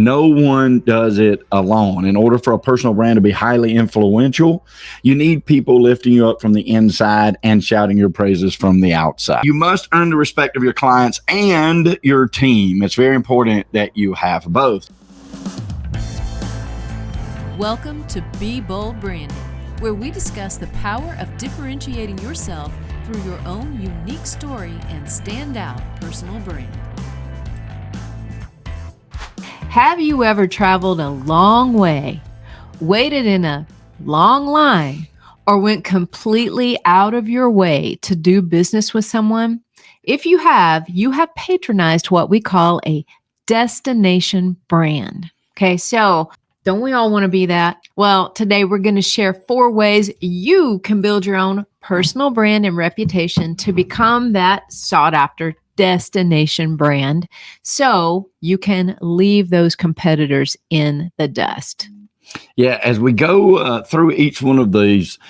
No one does it alone. In order for a personal brand to be highly influential, you need people lifting you up from the inside and shouting your praises from the outside. You must earn the respect of your clients and your team. It's very important that you have both. Welcome to Be Bold Branding, where we discuss the power of differentiating yourself through your own unique story and standout personal brand. Have you ever traveled a long way, waited in a long line, or went completely out of your way to do business with someone? If you have patronized what we call a destination brand. Okay, so don't we all want to be that? Well, today we're going to share 4 ways you can build your own personal brand and reputation to become that sought after destination brand so you can leave those competitors in the dust. Yeah, as we go through each one of these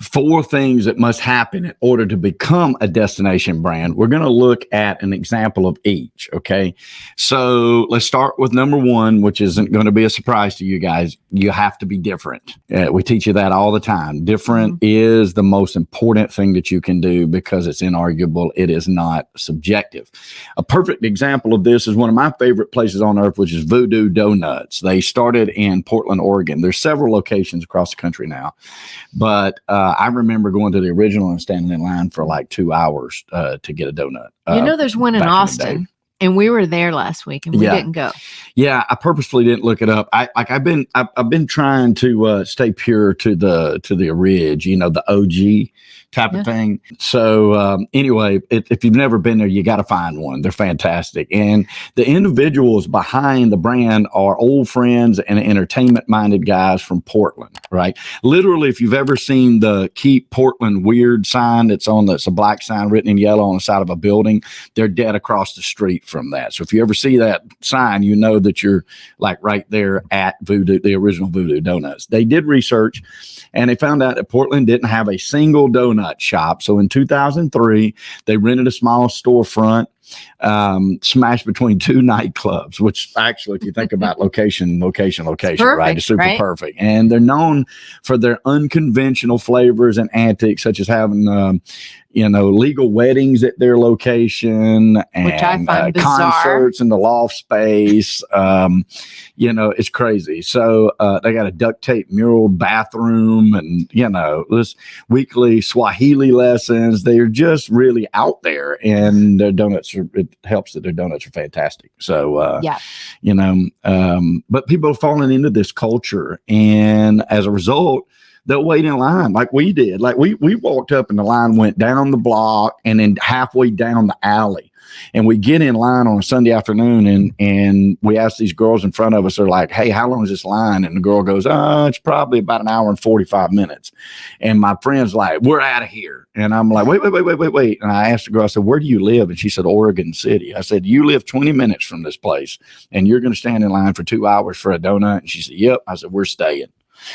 4 things that must happen in order to become a destination brand, we're going to look at an example of each, okay? So let's start with number 1, which isn't going to be a surprise to you guys. You have to be different. We teach you that all the time. Different is the most important thing that you can do because it's inarguable. It is not subjective. A perfect example of this is one of my favorite places on earth, which is Voodoo Donuts. They started in Portland, Oregon. There's several locations across the country now, but I remember going to the original and standing in line for like 2 hours to get a donut. There's one in Austin, and we were there last week, and we didn't go. Yeah, I purposefully didn't look it up. I've been trying to stay pure to the orig, the OG type of thing. So anyway, if you've never been there, you got to find one. They're fantastic. And the individuals behind the brand are old friends and entertainment-minded guys from Portland, right? Literally, if you've ever seen the Keep Portland Weird sign that's a black sign written in yellow on the side of a building, they're dead across the street from that. So if you ever see that sign, you know that you're like right there at Voodoo, the original Voodoo Donuts. They did research and they found out that Portland didn't have a single donut shop. So in 2003, they rented a small storefront smashed between 2 nightclubs, which actually, if you think about location, perfect, right? It's super perfect. And they're known for their unconventional flavors and antics, such as having, legal weddings at their location and which I find bizarre. Concerts in the loft space. It's crazy. So they got a duct tape mural bathroom and, this weekly Swahili lessons. They're just really out there, and their donuts it helps that their donuts are fantastic. So, but people are falling into this culture, and as a result, they'll wait in line like we did. Like we walked up and the line went down the block and then halfway down the alley. And we get in line on a Sunday afternoon and we ask these girls in front of us, they're like, hey, how long is this line? And the girl goes, it's probably about an hour and 45 minutes. And my friend's like, we're out of here. And I'm like, wait. And I asked the girl, I said, where do you live? And she said, Oregon City. I said, you live 20 minutes from this place and you're going to stand in line for 2 hours for a donut? And she said, yep. I said, we're staying.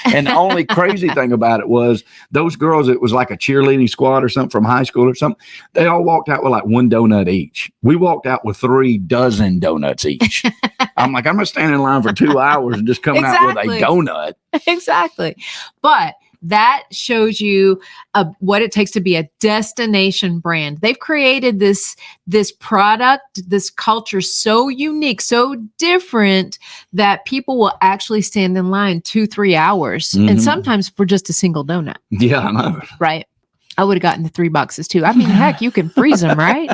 And the only crazy thing about it was those girls, it was like a cheerleading squad or something from high school or something. They all walked out with like 1 donut each. We walked out with 3 dozen donuts each. I'm like, I'm going to stand in line for 2 hours and just coming out with a donut. Exactly. But that shows you what it takes to be a destination brand. They've created this product, this culture so unique, so different that people will actually stand in line 2-3 hours, and sometimes for just a single donut. Yeah, I know. Right. I would have gotten the 3 boxes too. I mean, heck, you can freeze them, right?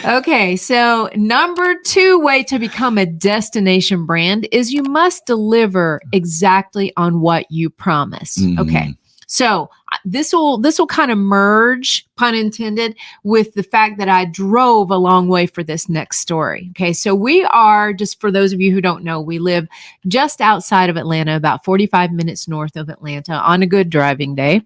Okay, so number 2 way to become a destination brand is you must deliver exactly on what you promise. Okay, so this will kind of merge, pun intended, with the fact that I drove a long way for this next story. Okay, so we are, just for those of you who don't know, we live just outside of Atlanta, about 45 minutes north of Atlanta on a good driving day.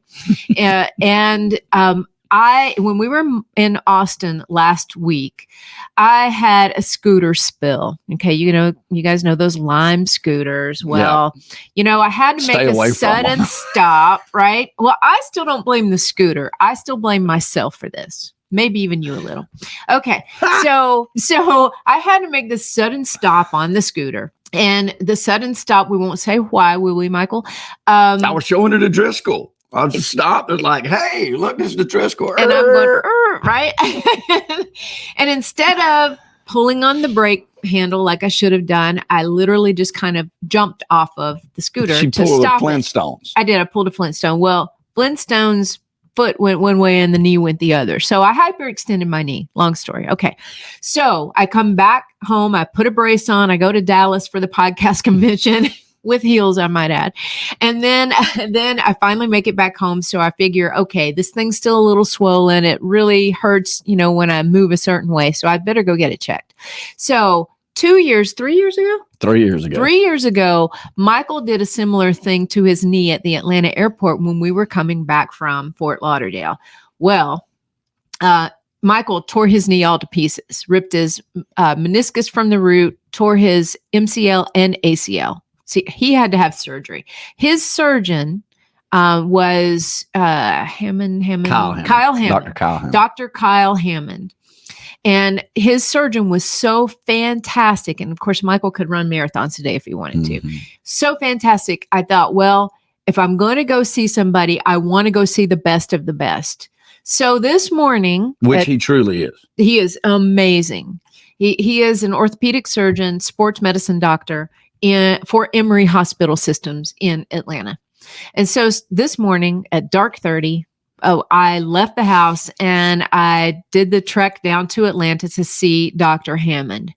When we were in Austin last week, I had a scooter spill. Okay. You guys know those Lime scooters. Well, I had to make a sudden stop, right? Well, I still don't blame the scooter. I still blame myself for this. maybe even you a little. Okay. So I had to make this sudden stop on the scooter. And the sudden stop, we won't say why, will we, Michael? I was showing it to Driscoll. I just stopped and like, hey, look, this is the Driscoll. And I'm going, right? And instead of pulling on the brake handle like I should have done, I literally just kind of jumped off of the scooter to stop Flintstones. I did. I pulled a Flintstone. Well, Flintstone's foot went one way and the knee went the other. So I hyperextended my knee. Long story. Okay. So I come back home. I put a brace on. I go to Dallas for the podcast convention with heels, I might add. And then I finally make it back home. So I figure, okay, this thing's still a little swollen. It really hurts, when I move a certain way. So I better go get it checked. So 3 years ago, Michael did a similar thing to his knee at the Atlanta airport when we were coming back from Fort Lauderdale. Well, Michael tore his knee all to pieces, ripped his meniscus from the root, tore his MCL and ACL. See, he had to have surgery. His surgeon was Kyle Hammond. Dr. Kyle Hammond. Dr. Kyle Hammond. And his surgeon was so fantastic. And of course, Michael could run marathons today if he wanted to. So fantastic. I thought, well, if I'm going to go see somebody, I want to go see the best of the best. So this morning, which he truly is. He is amazing. He is an orthopedic surgeon, sports medicine doctor for Emory Hospital Systems in Atlanta. And so this morning at dark 30, I left the house and I did the trek down to Atlanta to see Dr. Hammond.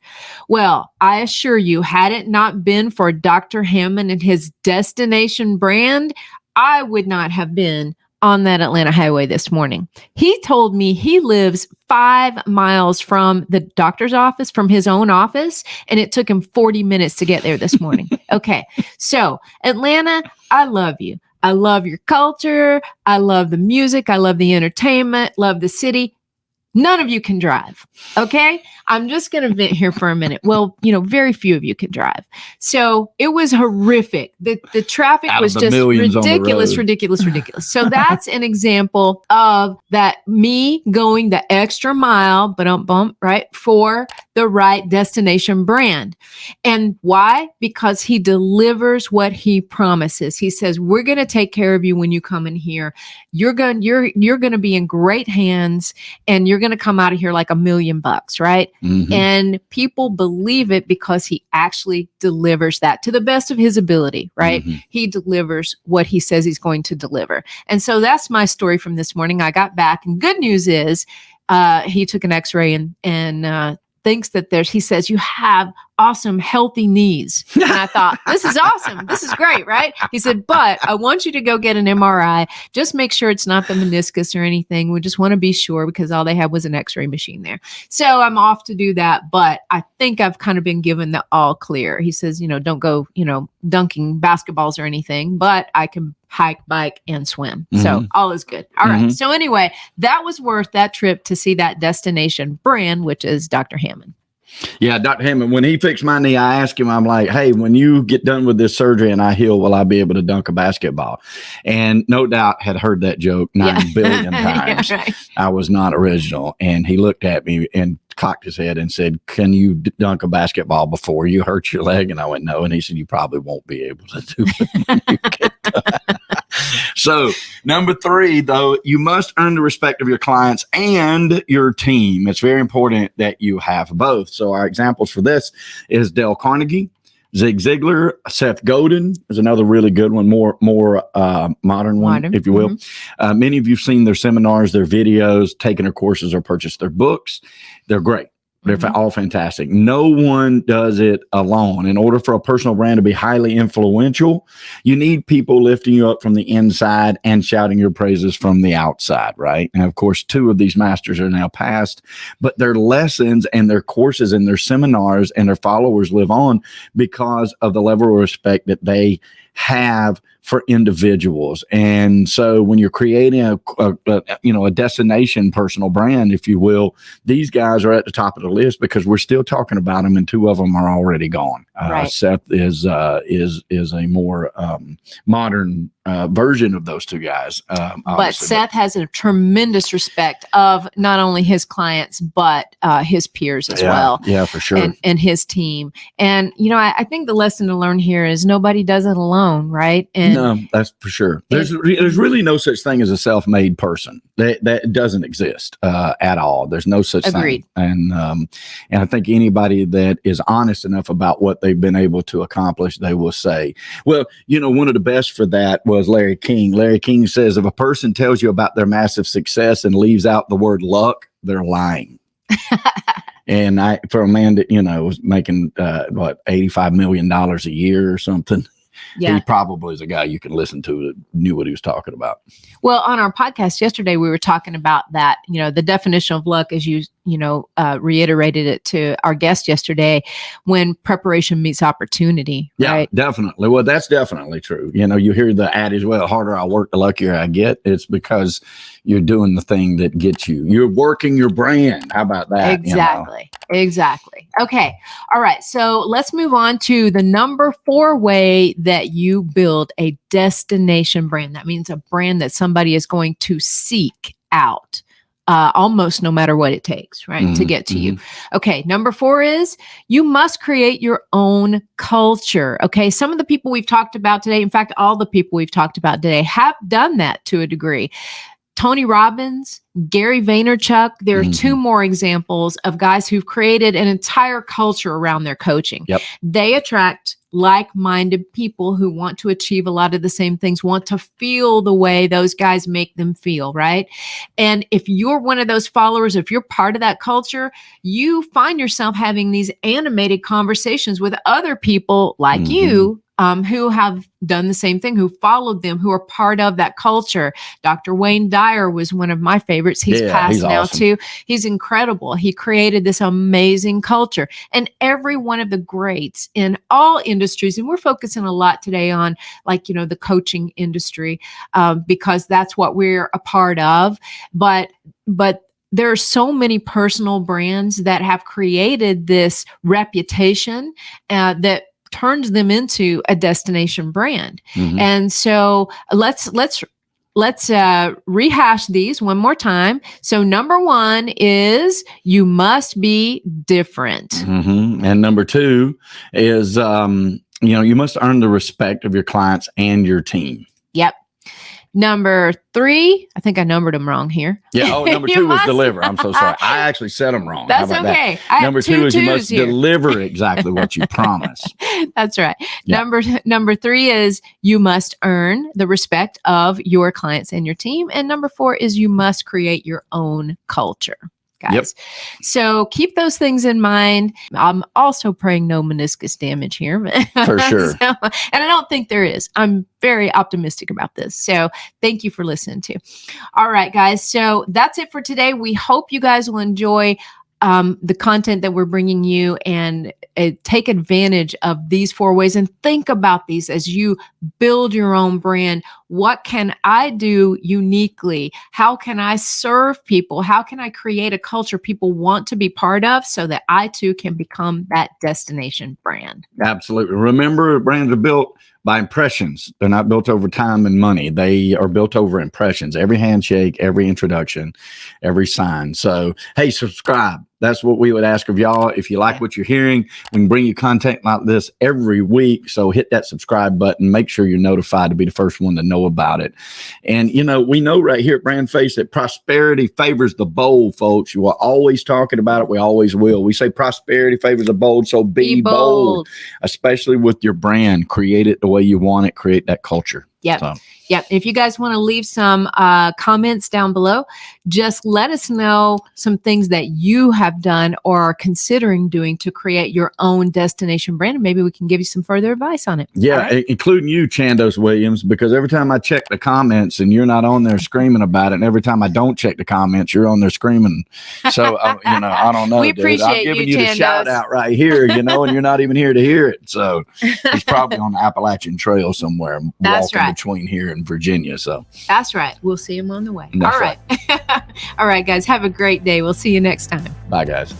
Well, I assure you, had it not been for Dr. Hammond and his destination brand, I would not have been on that Atlanta highway this morning. He told me he lives 5 miles from the doctor's office, from his own office, and it took him 40 minutes to get there this morning. Okay, so Atlanta, I love you. I love your culture. I love the music. I love the entertainment. Love the city. None of you can drive. Okay. I'm just going to vent here for a minute. Well, very few of you can drive. So it was horrific. The traffic was just ridiculous. So that's an example of that, me going the extra mile, right, for the right destination brand. And why? Because he delivers what he promises. He says, we're going to take care of you when you come in here. You're going to be in great hands and you're going to come out of here like $1 million, right? And people believe it because he actually delivers that to the best of his ability, right? He delivers what he says he's going to deliver. And so that's my story from this morning. I got back, and good news is he took an x-ray and thinks that he says, you have awesome, healthy knees. And I thought, this is awesome. This is great, right? He said, but I want you to go get an MRI. Just make sure it's not the meniscus or anything. We just want to be sure, because all they had was an x-ray machine there. So I'm off to do that. But I think I've kind of been given the all clear. He says, don't go, dunking basketballs or anything, but I can hike, bike, and swim. So all is good. All right. So anyway, that was worth that trip to see that destination brand, which is Dr. Hammond. Yeah, Dr. Hammond, when he fixed my knee, I asked him, I'm like, hey, when you get done with this surgery and I heal, will I be able to dunk a basketball? And no doubt had heard that joke 9 billion times. Yeah, right. I was not original. And he looked at me and cocked his head and said, can you dunk a basketball before you hurt your leg? And I went, no. And he said, you probably won't be able to do it when you get done. So number 3, though, you must earn the respect of your clients and your team. It's very important that you have both. So our examples for this is Dale Carnegie, Zig Ziglar, Seth Godin is another really good one, more modern one, if you will. Many of you have seen their seminars, their videos, taken their courses, or purchased their books. They're great. They're all fantastic. No one does it alone. In order for a personal brand to be highly influential, you need people lifting you up from the inside and shouting your praises from the outside, right? And of course, 2 of these masters are now passed, but their lessons and their courses and their seminars and their followers live on because of the level of respect that they have for individuals. And so when you're creating a destination personal brand, if you will, these guys are at the top of the list because we're still talking about them, and 2 of them are already gone. Right. Seth is a more modern version of those two guys. But Seth has a tremendous respect of not only his clients, but his peers as well. Yeah, for sure. And his team. And, I think the lesson to learn here is nobody does it alone, right? And no, that's for sure. There's really no such thing as a self-made person. That doesn't exist at all. There's no such Agreed. thing. And I think anybody that is honest enough about what they've been able to accomplish, they will say, well, one of the best for that was Larry King. Larry King says, if a person tells you about their massive success and leaves out the word luck, they're lying. And for a man that, was making, $85 million a year or something, he probably is a guy you can listen to that knew what he was talking about. Well, on our podcast yesterday, we were talking about that, the definition of luck, as you reiterated it to our guest yesterday, when preparation meets opportunity. Yeah, right? Definitely. Well, that's definitely true. You hear the adage, well, the harder I work, the luckier I get. It's because you're doing the thing that gets you. You're working your brand. How about that? Exactly. Okay. All right. So let's move on to the number 4 way that you build a destination brand. That means a brand that somebody is going to seek out. Almost no matter what it takes, right, to get to you. Okay, number 4 is you must create your own culture. Okay, some of the people we've talked about today, in fact, all the people we've talked about today have done that to a degree. Tony Robbins, Gary Vaynerchuk, there are 2 more examples of guys who've created an entire culture around their coaching. Yep. They attract like-minded people who want to achieve a lot of the same things, want to feel the way those guys make them feel, right? And if you're one of those followers, if you're part of that culture, you find yourself having these animated conversations with other people like you, who have done the same thing, who followed them, who are part of that culture. Dr. Wayne Dyer was one of my favorites. He's passed now too. He's incredible. He created this amazing culture. And every one of the greats in all industries, and we're focusing a lot today on the coaching industry, because that's what we're a part of. But there are so many personal brands that have created this reputation that turns them into a destination brand. And so let's rehash these one more time. So number 1 is you must be different. And number 2 is, you must earn the respect of your clients and your team. Yep. Number 3, I think I numbered them wrong here. Yeah. Oh, number 2 was deliver. I'm so sorry. I actually said them wrong. That's okay. Number 2 is you must deliver exactly what you promise. That's right. Yeah. Number 3 is you must earn the respect of your clients and your team. And number 4 is you must create your own culture. Guys. Yep. So keep those things in mind. I'm also praying no meniscus damage here. For sure. And I don't think there is. I'm very optimistic about this. So thank you for listening to. All right, guys. So that's it for today. We hope you guys will enjoy the content that we're bringing you and take advantage of these 4 ways and think about these as you build your own brand. What can I do uniquely? How can I serve people? How can I create a culture people want to be part of so that I too can become that destination brand? Absolutely. Remember, brands are built by impressions. They're not built over time and money. They are built over impressions. Every handshake, every introduction, every sign. So, hey, subscribe. That's what we would ask of y'all. If you like what you're hearing, we can bring you content like this every week. So hit that subscribe button. Make sure you're notified to be the first one to know about it. And, we know right here at BrandFace that prosperity favors the bold, folks. You are always talking about it. We always will. We say prosperity favors the bold. So be bold, especially with your brand. Create it the way you want it. Create that culture. Yep. Yep. If you guys want to leave some comments down below, just let us know some things that you have done or are considering doing to create your own destination brand. And maybe we can give you some further advice on it. Yeah, right? Including you, Chandos Williams, because every time I check the comments and you're not on there screaming about it, and every time I don't check the comments, you're on there screaming. So, I don't know. We appreciate I'm giving you the Chandos. shout out right here, and you're not even here to hear it. So he's probably on the Appalachian Trail somewhere. That's walking right. Between here and Virginia. So that's right. We'll see him on the way. That's all right. All right, guys. Have a great day. We'll see you next time. Bye, guys.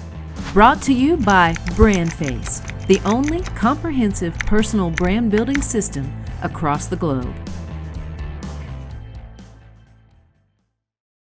Brought to you by BrandFace, the only comprehensive personal brand building system across the globe.